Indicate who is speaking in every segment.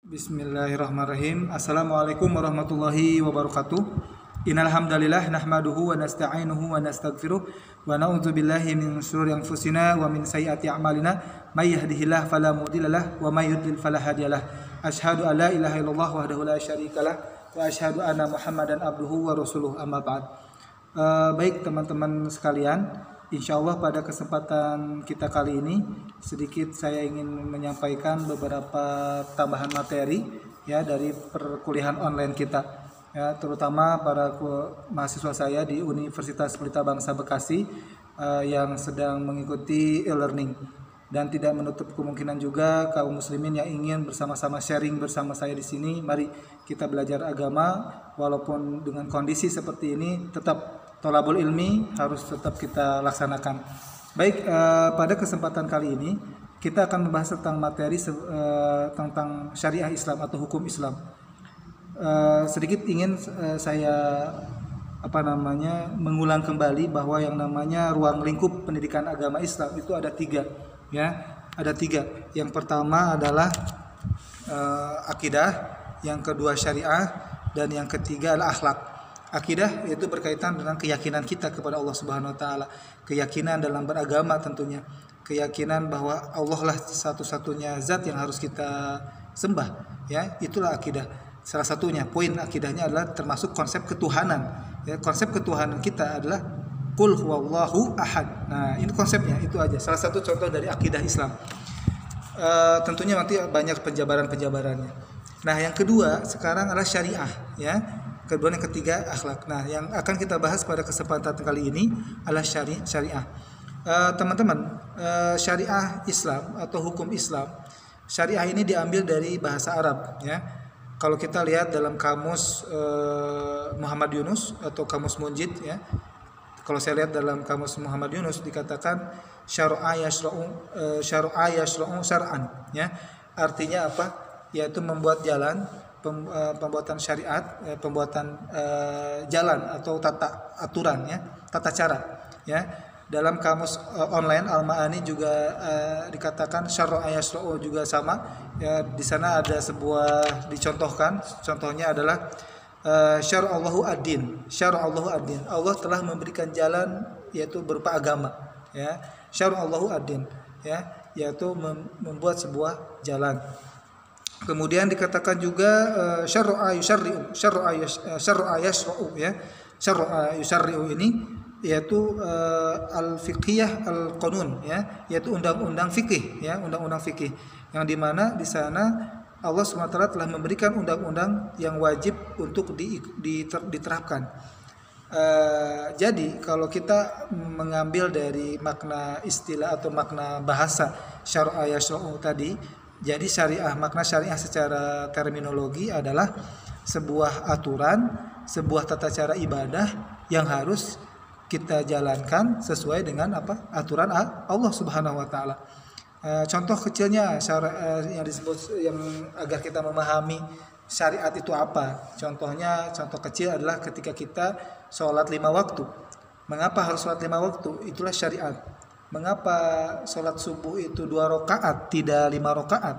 Speaker 1: Bismillahirrahmanirrahim. Assalamualaikum warahmatullahi wabarakatuh. Innal hamdalillah nahmaduhu wa nasta'inuhu wa nastaghfiruh wa na'udzu billahi min shururi anfusina wa min sayyiati a'malina may yahdihillahu fala mudhillalah wa may yudlil fala hadiyalah. Asyhadu an la ilaha illallah wahdahu la syarikalah wa asyhadu anna Muhammadan abduhu wa rasuluh, amma ba'd. Baik teman-teman sekalian, insyaallah pada kesempatan kita kali ini sedikit saya ingin menyampaikan beberapa tambahan materi ya dari perkuliahan online kita ya, terutama para mahasiswa saya di Universitas Pelita Bangsa Bekasi yang sedang mengikuti e-learning, dan tidak menutup kemungkinan juga kaum muslimin yang ingin bersama-sama sharing bersama saya di sini. Mari kita belajar agama walaupun dengan kondisi seperti ini, tetap tholabul ilmi harus tetap kita laksanakan. Baik, pada kesempatan kali ini kita akan membahas tentang materi tentang syariah Islam atau hukum Islam. Sedikit ingin saya mengulang kembali bahwa yang namanya ruang lingkup pendidikan agama Islam itu ada tiga, ya, ada tiga. Yang pertama adalah akidah, yang kedua syariah, dan yang ketiga adalah akhlak. Akidah yaitu berkaitan dengan keyakinan kita kepada Allah Subhanahu wa taala, keyakinan dalam beragama tentunya, keyakinan bahwa Allah lah satu-satunya zat yang harus kita sembah, ya, itulah akidah. Salah satunya poin akidahnya adalah termasuk konsep ketuhanan. Ya, konsep ketuhanan kita adalah qul huwallahu ahad. Nah, ini konsepnya, itu aja. Salah satu contoh dari akidah Islam. Tentunya nanti banyak penjabaran-penjabarannya. Nah, yang kedua sekarang adalah syariah, ya. Kedua, yang ketiga akhlak. Nah, yang akan kita bahas pada kesempatan kali ini adalah syariah. Teman-teman, syariah Islam atau hukum Islam, syariah ini diambil dari bahasa Arab, ya. Kalau kita lihat dalam kamus Muhammad Yunus atau kamus Munjid, ya. Kalau saya lihat dalam kamus Muhammad Yunus dikatakan syar'a yashra'u syar'an, ya. Artinya apa? Yaitu membuat jalan, pembuatan syariat, pembuatan jalan atau tata aturan, ya, tata cara, ya. Dalam kamus online Al-Ma'ani juga dikatakan syar'a yashra'u juga sama, ya. Di sana ada sebuah dicontohkan, contohnya adalah syara'allahu ad-din, syara'allahu ad-din. Allah telah memberikan jalan yaitu berupa agama, ya. Syara'allahu ad-din, ya, yaitu membuat sebuah jalan. Kemudian dikatakan juga syar'a yusharri'u, syar'a yashra'u, ya. Syar'a yusharri'u ini yaitu al-fiqhiyah al-qanun, ya, yaitu undang-undang fikih, ya, undang-undang fikih, yang dimana di sana Allah SWT telah memberikan undang-undang yang wajib untuk diterapkan. Jadi kalau kita mengambil dari makna istilah atau makna bahasa syar'a yashra'u tadi, jadi syariah, makna syariah secara terminologi adalah sebuah aturan, sebuah tata cara ibadah yang harus kita jalankan sesuai dengan apa? Aturan Allah Subhanahu wa taala. Contoh kecilnya yang disebut yang agar kita memahami syariat itu apa? Contohnya, contoh kecil adalah ketika kita sholat 5 waktu. Mengapa harus sholat 5 waktu? Itulah syariat. Mengapa sholat subuh itu 2 rakaat tidak 5 rakaat,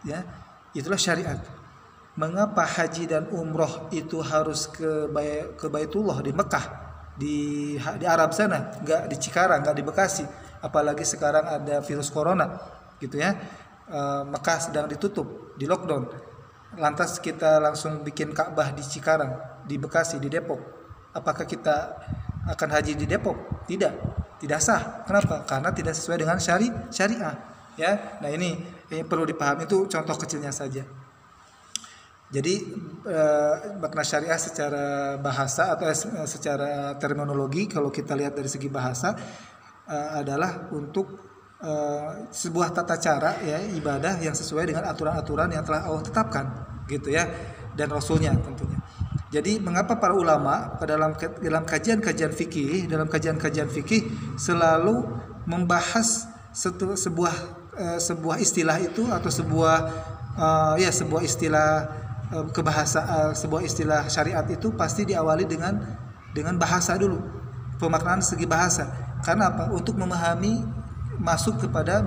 Speaker 1: ya, itulah syariat. Mengapa haji dan umroh itu harus ke Baitullah di Mekah, di Arab sana, nggak di Cikarang, nggak di Bekasi, apalagi sekarang ada virus corona, gitu, ya. Mekah sedang ditutup, di lockdown, lantas kita langsung bikin Ka'bah di Cikarang, di Bekasi, di Depok. Apakah kita akan haji di Depok? Tidak sah. Kenapa? Karena tidak sesuai dengan syariah, ya. Nah, ini perlu dipahami, itu contoh kecilnya saja. Jadi makna syariah secara bahasa atau secara terminologi, kalau kita lihat dari segi bahasa, adalah untuk sebuah tata cara, ya, ibadah yang sesuai dengan aturan-aturan yang telah Allah tetapkan, gitu, ya, dan Rasulnya tentunya. Jadi mengapa para ulama dalam kajian-kajian fikih, selalu membahas sebuah istilah itu atau sebuah istilah sebuah istilah syariat itu pasti diawali dengan bahasa dulu, pemaknaan segi bahasa. Karena apa? Untuk memahami, masuk kepada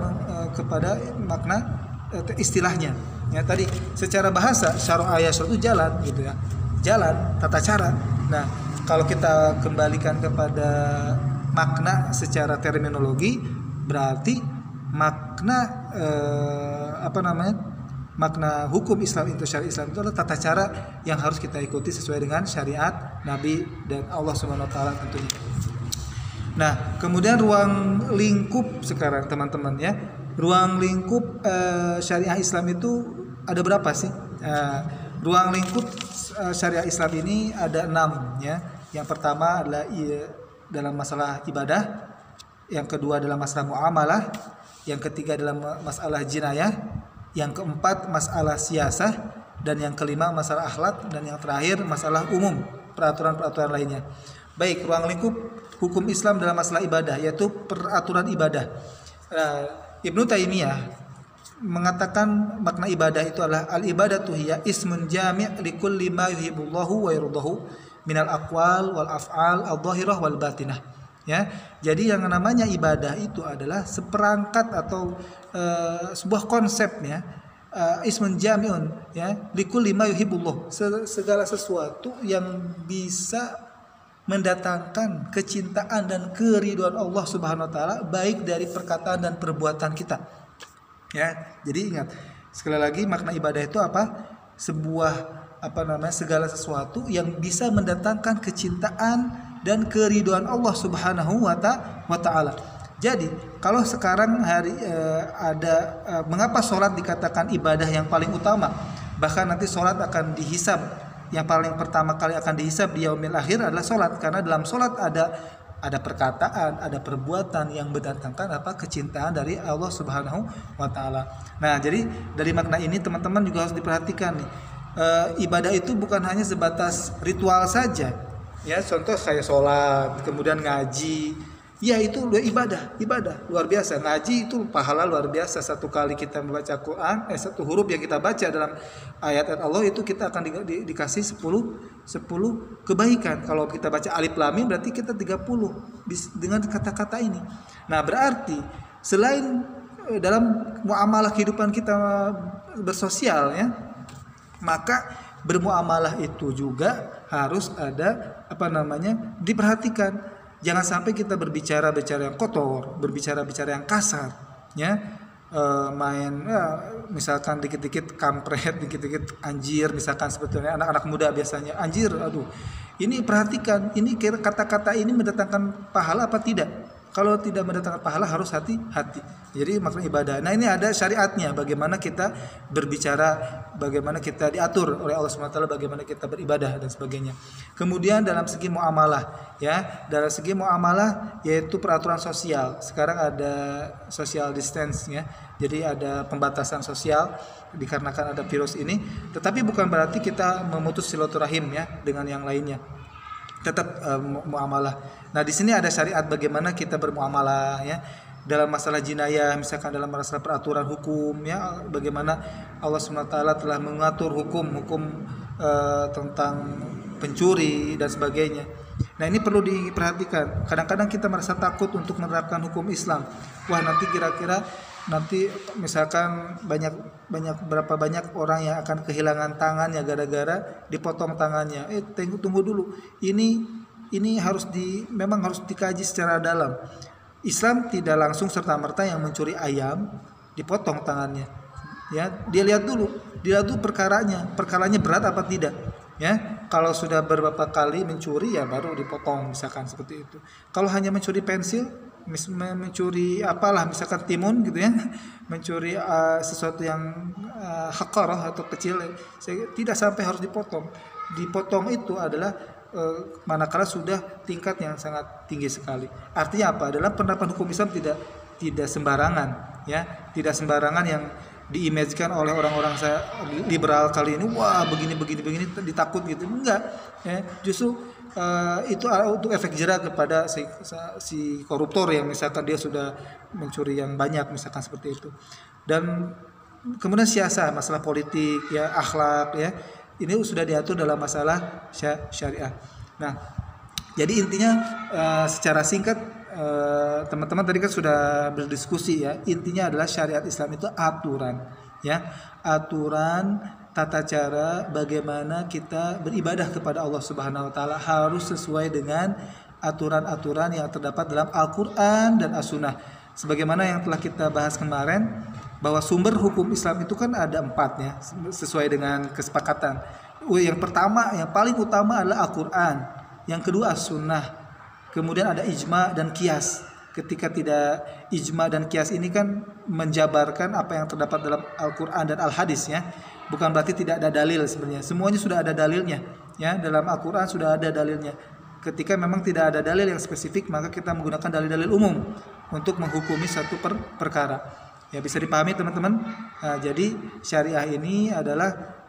Speaker 1: makna istilahnya, Ya tadi secara bahasa syara yasra itu jalan gitu ya. Jalan, tata cara. Nah, kalau kita kembalikan kepada makna secara terminologi, berarti makna apa namanya? Makna hukum Islam itu, syariat Islam itu adalah tata cara yang harus kita ikuti sesuai dengan syariat Nabi dan Allah Subhanahu wa taala tentunya. Nah, kemudian ruang lingkup sekarang teman-teman ya. Ruang lingkup syariah Islam itu ada berapa sih? Ruang lingkup syariah Islam ini ada 6 ya. Yang pertama adalah dalam masalah ibadah, yang kedua adalah masalah muamalah, yang ketiga adalah masalah jinayah, yang keempat masalah siasah, dan yang kelima masalah akhlak, dan yang terakhir masalah umum, peraturan-peraturan lainnya. Baik, ruang lingkup hukum Islam dalam masalah ibadah yaitu peraturan ibadah. Ibnu Taimiyah mengatakan makna ibadah itu adalah al-ibadatu hiya ismun jami' likulli ma yuhibbullahu wa yardahu minal aqwal wal af'al adh-dhahirah wal batinah. Ya. Jadi yang namanya ibadah itu adalah seperangkat atau sebuah konsepnya ismun jami'un ya likulli ma yuhibbullah, segala sesuatu yang bisa mendatangkan kecintaan dan keridhaan Allah Subhanahu wa taala baik dari perkataan dan perbuatan kita. Ya, jadi ingat sekali lagi makna ibadah itu apa? Sebuah segala sesuatu yang bisa mendatangkan kecintaan dan keridhaan Allah Subhanahu wa taala. Jadi, kalau sekarang mengapa sholat dikatakan ibadah yang paling utama? Bahkan nanti sholat akan dihisab. Yang paling pertama kali akan dihisab di yaumil akhir adalah sholat, karena dalam sholat ada perkataan, ada perbuatan yang mendatangkan kecintaan dari Allah Subhanahu wa taala. Nah, jadi dari makna ini teman-teman juga harus diperhatikan nih. Ibadah itu bukan hanya sebatas ritual saja. Ya, contoh kayak sholat, kemudian ngaji. Ya, itu ibadah luar biasa. Ngaji itu pahala luar biasa. Satu kali kita membaca Quran, satu huruf yang kita baca dalam ayat-ayat Allah itu kita akan dikasih 10 kebaikan. Kalau kita baca alif lam mim berarti kita 30 dengan kata-kata ini. Nah, berarti selain dalam muamalah kehidupan kita bersosial ya, maka bermuamalah itu juga harus ada diperhatikan. Jangan sampai kita berbicara yang kotor, berbicara yang kasar, ya, misalkan dikit-dikit kampret, dikit-dikit anjir, misalkan sebetulnya anak-anak muda biasanya anjir, aduh, ini perhatikan, ini kata-kata ini mendatangkan pahala apa tidak? Kalau tidak mendatangkan pahala harus hati-hati. Jadi makna ibadah. Nah, ini ada syariatnya, bagaimana kita berbicara, bagaimana kita diatur oleh Allah SWT, bagaimana kita beribadah dan sebagainya. Kemudian dalam segi muamalah, ya, dalam segi muamalah yaitu peraturan sosial. Sekarang ada social distance ya. Jadi ada pembatasan sosial dikarenakan ada virus ini, tetapi bukan berarti kita memutus silaturahim ya dengan yang lainnya. Tetap muamalah. Nah, di sini ada syariat bagaimana kita bermuamalah ya. Dalam masalah jinayah, misalkan dalam masalah peraturan hukum ya, bagaimana Allah SWT telah mengatur hukum tentang pencuri dan sebagainya. Nah, ini perlu diperhatikan. Kadang-kadang kita merasa takut untuk menerapkan hukum Islam. Wah, nanti kira-kira misalkan berapa banyak orang yang akan kehilangan tangannya gara-gara dipotong tangannya. Tunggu dulu. Ini memang harus dikaji secara dalam. Islam tidak langsung serta-merta yang mencuri ayam dipotong tangannya. Ya, dia lihat dulu perkaranya berat apa tidak. Ya, kalau sudah beberapa kali mencuri ya baru dipotong misalkan seperti itu. Kalau hanya mencuri pensil, mencuri apalah misalkan timun gitu ya, mencuri sesuatu yang hakarah atau kecil, tidak sampai harus dipotong. Dipotong itu adalah manakala sudah tingkat yang sangat tinggi sekali. Artinya apa? Dalam penerapan hukum Islam tidak sembarangan ya, tidak sembarangan yang diimajinkan oleh orang-orang liberal kali ini. Wah, begini ditakut gitu. Enggak ya, justru itu untuk efek jerah kepada si koruptor yang misalkan dia sudah mencuri yang banyak misalkan seperti itu. Dan kemudian siasah, masalah politik ya, akhlak ya, ini sudah diatur dalam masalah syariah. Nah, jadi intinya secara singkat teman-teman tadi kan sudah berdiskusi ya, intinya adalah syariat Islam itu aturan ya, aturan tata cara bagaimana kita beribadah kepada Allah Subhanahu wa taala harus sesuai dengan aturan-aturan yang terdapat dalam Al-Qur'an dan As-Sunnah. Sebagaimana yang telah kita bahas kemarin, bahwa sumber hukum Islam itu kan ada 4 ya, sesuai dengan kesepakatan. Yang pertama, yang paling utama adalah Al-Qur'an, yang kedua As-Sunnah, kemudian ada ijma dan qiyas. Ketika tidak ijma dan qiyas ini kan menjabarkan apa yang terdapat dalam Al-Qur'an dan Al-Hadis ya. Bukan berarti tidak ada dalil sebenarnya. Semuanya sudah ada dalilnya ya. Dalam Al-Qur'an sudah ada dalilnya. Ketika memang tidak ada dalil yang spesifik, maka kita menggunakan dalil-dalil umum untuk menghukumi satu perkara. Ya, bisa dipahami teman-teman. Nah, jadi syariah ini adalah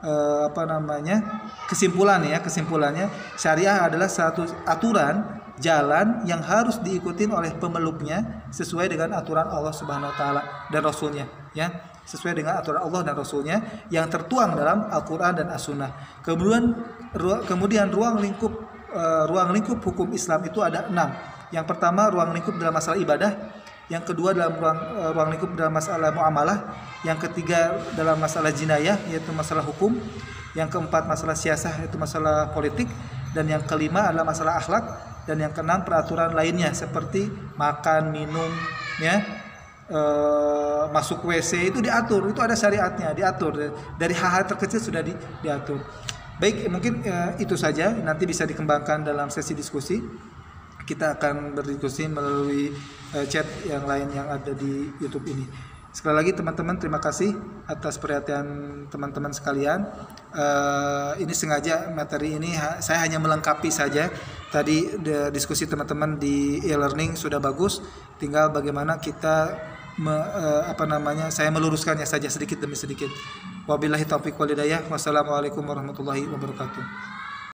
Speaker 1: kesimpulannya syariah adalah satu aturan jalan yang harus diikutin oleh pemeluknya sesuai dengan aturan Allah Subhanahu wa taala dan Rasulnya ya, sesuai dengan aturan Allah dan Rasulnya yang tertuang dalam Al-Qur'an dan As-Sunnah. Kemudian ruang lingkup hukum Islam itu ada 6. Yang pertama, ruang lingkup dalam masalah ibadah. Yang kedua, dalam ruang lingkup dalam masalah muamalah. Yang ketiga, dalam masalah jinayah, yaitu masalah hukum. Yang keempat, masalah siasah, yaitu masalah politik. Dan yang kelima adalah masalah akhlak. Dan yang keenam, peraturan lainnya seperti makan, minum, ya, masuk WC itu diatur, itu ada syariatnya, diatur dari hal-hal terkecil sudah diatur. Baik, mungkin itu saja, nanti bisa dikembangkan dalam sesi diskusi. Kita akan berdiskusi melalui chat yang lain yang ada di YouTube ini. Sekali lagi teman-teman, terima kasih atas perhatian teman-teman sekalian. Ini sengaja materi ini saya hanya melengkapi saja. Tadi diskusi teman-teman di e-learning sudah bagus. Tinggal bagaimana kita saya meluruskannya saja sedikit demi sedikit. Wabillahi taufiq wal hidayah. Wassalamualaikum warahmatullahi wabarakatuh.